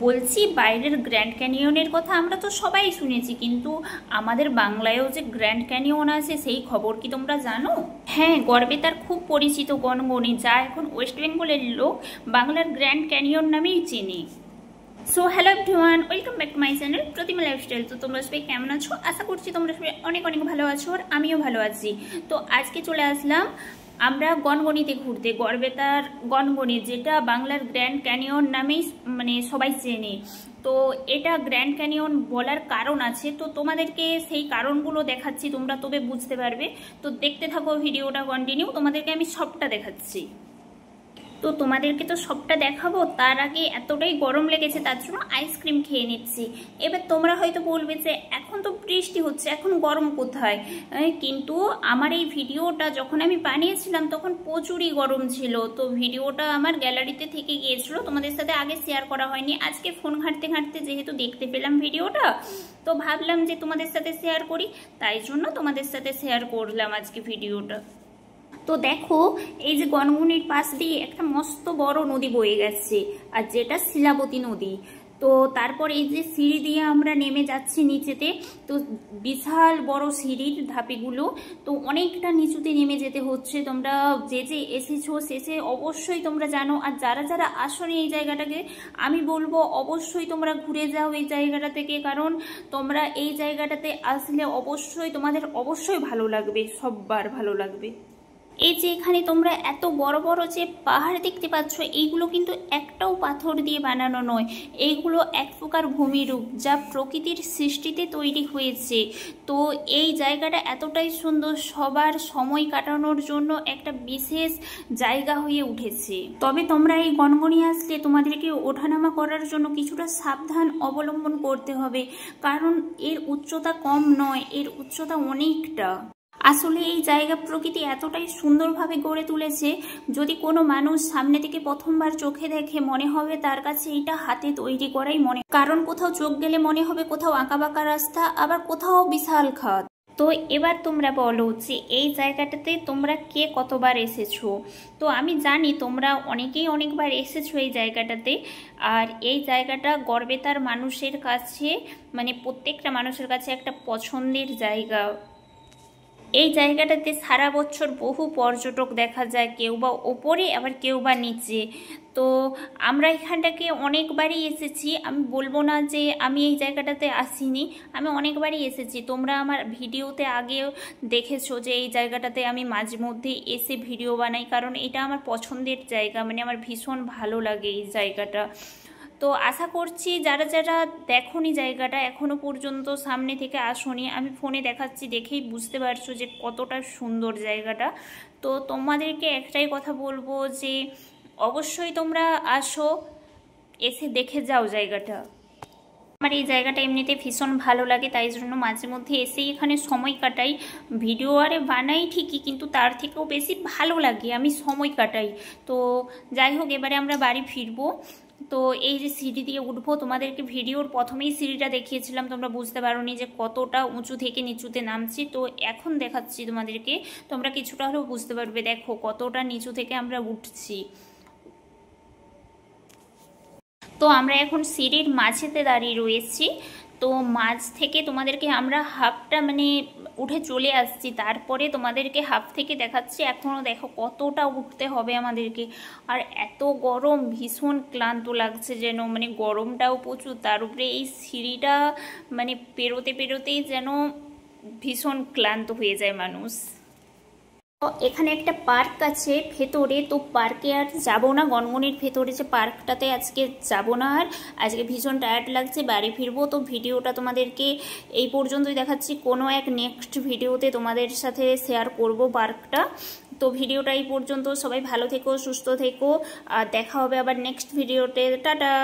বলছি বাইরের গ্র্যান্ড ক্যানিয়নের কথা আমরা তো সবাই শুনেছি, কিন্তু আমাদের বাংলায়ও যে গ্র্যান্ড ক্যানিয়ন আছে সেই খবর কি তোমরা জানো? হ্যাঁ, গড়বেতার খুব পরিচিত গণগণি, যা এখন ওয়েস্ট বেঙ্গলের লোক বাংলার গ্র্যান্ড ক্যানিয়ন নামেই চেনে। So hello everyone, welcome back to my channel Pratima lifestyle. তো তোমরা সবাই কেমন আছো? আশা করছি তোমরা সবাই অনেক অনেক ভালো আছো, আর আমিও ভালো আছি। তো আজকে চলে আসলাম আমরা গনগনিতে ঘুরতে, গড়বেতার গনগনি, যেটা বাংলার গ্র্যান্ড ক্যানিয়ন নামেই সবাই চেনে। তো এটা গ্র্যান্ড ক্যানিয়ন বলার কারণ আছে, তো তোমাদেরকে সেই কারণগুলো দেখাচ্ছি, তোমরা তবে বুঝতে পারবে। তো দেখতে থাকো ভিডিওটা কন্টিনিউ, তোমাদেরকে আমি সবটা দেখাচ্ছি। তো তোমাদেরকে তো সবটা দেখাবো, তার আগে এতটাই গরম লেগেছে তার জন্য আইসক্রিম খেয়ে নিচ্ছি। এবার তোমরা হয়তো বলবে যে এখন তো বৃষ্টি হচ্ছে, এখন গরম কোথায়? কিন্তু আমার এই ভিডিওটা যখন আমি বানিয়েছিলাম তখন প্রচুরই গরম ছিল। তো ভিডিওটা আমার গ্যালারিতে থেকে গিয়েছিল, তোমাদের সাথে আগে শেয়ার করা হয়নি। আজকে ফোন ঘাঁটতে ঘাঁটতে যেহেতু দেখতে পেলাম ভিডিওটা, তো ভাবলাম যে তোমাদের সাথে শেয়ার করি, তাই জন্য তোমাদের সাথে শেয়ার করলাম আজকে ভিডিওটা। তো দেখো, এই যে গনগনির পাশ দিয়ে একটা মস্ত বড় নদী বয়ে গেছে, আর যেটা শিলাবতী নদী। তো তারপর এই যে সিঁড়ি দিয়ে আমরা নেমে যাচ্ছি নিচেতে, তো বিশাল বড় সিঁড়ির ধাপিগুলো, তো অনেকটা নিচুতে নেমে যেতে হচ্ছে। তোমরা যে যে এসেছো শেষে অবশ্যই তোমরা জানো, আর যারা যারা আসোনি এই জায়গাটাকে, আমি বলবো অবশ্যই তোমরা ঘুরে যাও এই জায়গাটা থেকে, কারণ তোমরা এই জায়গাটাতে আসলে অবশ্যই তোমাদের অবশ্যই ভালো লাগবে, সববার ভালো লাগবে। এই যে এখানে তোমরা এত বড় বড় যে পাহাড় দেখতে পাচ্ছ, এইগুলো কিন্তু একটাও পাথর দিয়ে বানানো নয়, এইগুলো এক প্রকার ভূমিরূপ, যা প্রকৃতির সৃষ্টিতে তৈরি হয়েছে। তো এই জায়গাটা এতটাই সুন্দর, সবার সময় কাটানোর জন্য একটা বিশেষ জায়গা হয়ে উঠেছে। তবে তোমরা এই গনগনি আসলে তোমাদেরকে ওঠানামা করার জন্য কিছুটা সাবধান অবলম্বন করতে হবে, কারণ এর উচ্চতা কম নয়, এর উচ্চতা অনেকটা। আসলে এই জায়গা প্রকৃতি এতটাই সুন্দরভাবে গড়ে তুলেছে, যদি কোনো মানুষ সামনে থেকে প্রথমবার চোখে দেখে মনে হবে তার কাছে এটা হাতে তৈরি করাই মনে, কারণ কোথাও চোখ গেলে মনে হবে কোথাও আঁকাবাঁকা রাস্তা, আবার কোথাও বিশাল খাদ। তো এবার তোমরা বলো যে এই জায়গাটাতে তোমরা কে কতবার এসেছো? তো আমি জানি তোমরা অনেকেই অনেকবার এসেছো এই জায়গাটাতে। আর এই জায়গাটা গড়বেতার মানুষের কাছে, প্রত্যেকটা মানুষের কাছে একটা পছন্দের জায়গা। এই জায়গাটাতে সারা বছর বহু পর্যটক দেখা যায়, কেউ বা ওপরে আবার কেউ বা নিচে। তো আমরা এখানটাকে অনেকবারই এসেছি, আমি বলবো না যে আমি এই জায়গাটাতে আসিনি, আমি অনেকবারই এসেছি। তোমরা আমার ভিডিওতে আগেও দেখেছো যে এই জায়গাটাতে আমি মাঝে মধ্যে এসে ভিডিও বানাই, কারণ এটা আমার পছন্দের জায়গা, আমার ভীষণ ভালো লাগে এই জায়গাটা। তো আশা করছি যারা যারা দেখোনি জায়গাটা এখনো পর্যন্ত, সামনে থেকে আসোনি, আমি ফোনে দেখাচ্ছি দেখেই বুঝতে পারছো যে কতটা সুন্দর জায়গাটা। তো তোমাদেরকে একটাই কথা বলবো যে অবশ্যই তোমরা আসো, এসে দেখে যাও জায়গাটা। আমার এই জায়গাটা এমনিতে ভীষণ ভালো লাগে, তাই জন্য মাঝে মধ্যে এসেই এখানে সময় কাটাই। ভিডিও আরে বানাই ঠিকই, কিন্তু তার থেকেও বেশি ভালো লাগে আমি সময় কাটাই। তো যাই হোক, এবারে আমরা বাড়ি ফিরবো। তো এই যে সিঁড়ি দিয়ে উঠবো, তোমাদেরকে ভিডিওর প্রথমেই সিঁড়িটা দেখিয়েছিলাম, তোমরা বুঝতে পারোনি যে কতটা উঁচু থেকে নিচুতে নামছি। তো এখন দেখাচ্ছি তোমাদেরকে, তোমরা কিছুটা হলেও বুঝতে পারবে। দেখো কতটা নিচু থেকে আমরা উঠছি। তো আমরা এখন সিঁড়ির মাঝেতে দাঁড়িয়ে রয়েছি। তো মাঝ থেকে তোমাদেরকে আমরা হাফটা উঠে চলে আসছি, তারপরে তোমাদেরকে হাফ থেকে দেখাচ্ছি। এখনও দেখো কতটা উঠতে হবে আমাদেরকে, আর এত গরম, ভীষণ ক্লান্ত লাগছে যেন, গরমটাও প্রচুর, তার উপরে এই সিঁড়িটা পেরোতে পেরোতেই যেন ভীষণ ক্লান্ত হয়ে যায় মানুষ। এখানে একটা পার্ক আছে ভেতরে, তো পার্কে আর যাবো না, গনগনির ভেতরে যে পার্কটাতে আজকে যাবো না। আর আজকে ভীষণ টায়ার্ড লাগছে, বাড়ি ফিরবো। তো ভিডিওটা তোমাদেরকে এই পর্যন্তই দেখাচ্ছি, কোনো এক নেক্সট ভিডিওতে তোমাদের সাথে শেয়ার করব পার্কটা। তো ভিডিওটা এই পর্যন্ত, সবাই ভালো থেকো, সুস্থ থেকো, আর দেখা হবে আবার নেক্সট ভিডিওতে। টাটা।